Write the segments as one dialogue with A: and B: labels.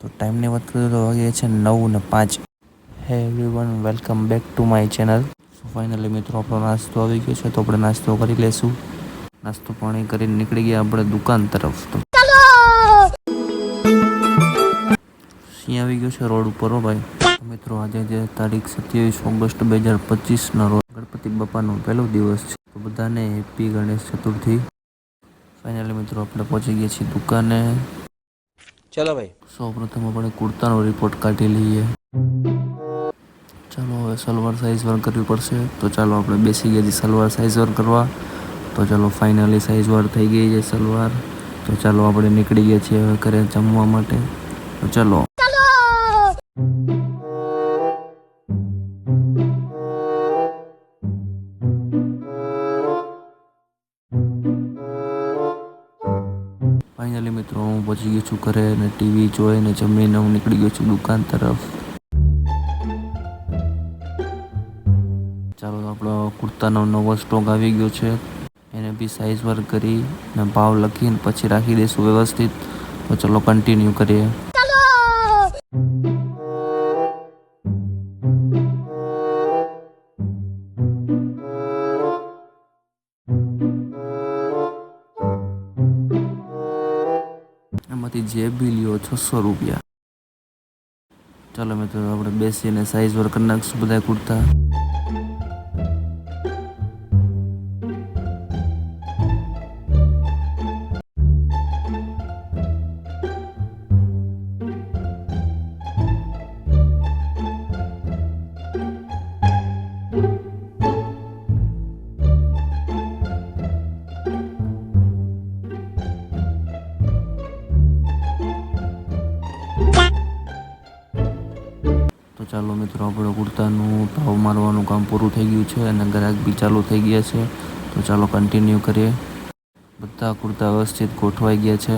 A: તો ટાઈમની વાત કરીએ તો વાગે છે 9:05. હે everyone, welcome back to my channel. So finally મિત્રો, આપણો નાસ્તો આવી ગયો છે, તો આપણે નાસ્તો કરી લેશું. નાસ્તો પાણી કરીને નીકળી ગયા આપણે દુકાન તરફ. તો સિંહ આવી ગયો છે રોડ ઉપર. હો ભાઈ મિત્રો, આજે જે તારીખ 27 ઓગસ્ટ 2025 રોજ ગણપતિ બાપાનો પહેલો દિવસ છે. તો બધાને હેપી ગણેશ ચતુર્થી. ફાઇનલી મિત્રો, આપણે પહોંચી ગયા છીએ દુકાને.
B: ચલો ભાઈ,
A: સૌ પ્રથમ આપણે કુર્તાનો રિપોર્ટ કાઢી લઈએ. ચાલો, હવે સલવાર સાઇઝ વર્ક કરવી પડશે. તો ચાલો આપણે બેસી ગયા છીએ સલવાર સાઇઝ વર્ક કરવા. તો ચાલો, ફાઇનલી સાઇઝ વર્ક થઈ ગઈ છે સલવાર. તો ચાલો આપણે નીકળી ગયા છીએ હવે ઘરે જમવા માટે. તો ચાલો. ફાઇનલી મિત્રો, હું પહોંચી ગયો છું ઘરે અને ટીવી જોઈને જમીને હું નીકળી ગયો છું દુકાન તરફ. ચાલો, આપણો કુર્તાનો નવો સ્ટોક આવી ગયો છે. એને બી સાઇઝ વર્ક કરી અને ભાવ લખીને પછી રાખી દઈશું વ્યવસ્થિત. તો ચલો કન્ટિન્યુ કરીએ. એમાંથી જે બી લ્યો 600 રૂપિયા. ચાલો મિત્રો, આપણે બેસીને સાઇઝ વર્ક કરી નાખશું બધા કુર્તા. તો ચાલો મિત્રો, આપણે કુર્તાનું ભાવ મારવાનું કામ પૂરું થઈ ગયું છે અને ગ્રાહક બી ચાલુ થઈ ગયા છે. તો ચાલો કન્ટિન્યુ કરીએ. બધા કુર્તા વ્યવસ્થિત ગોઠવાઈ ગયા છે.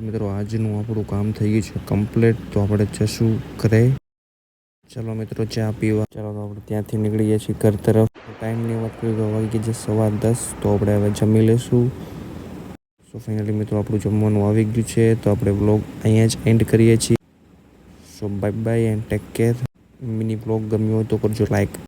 A: મિત્રો, આજનું આપણું કામ થઈ ગયું છે કમ્પ્લીટ. તો આપણે જશું ઘરે. ચાલો મિત્રો, ચા પીવા. ચાલો, તો આપણે ત્યાંથી નીકળી ગયા છીએ ઘર તરફ. ટાઈમની વાત કરીએ તો વાગી ગયા છે 10:15. તો આપણે હવે જમી લેશું. સો ફાઇનલી મિત્રો, આપણું જમવાનું આવી ગયું છે. તો આપણે વ્લોગ અહીંયા જ એન્ડ કરીએ છીએ. So bye bye and take care. Mini vlog ગમ્યો હોય તો કરજો લાઈક.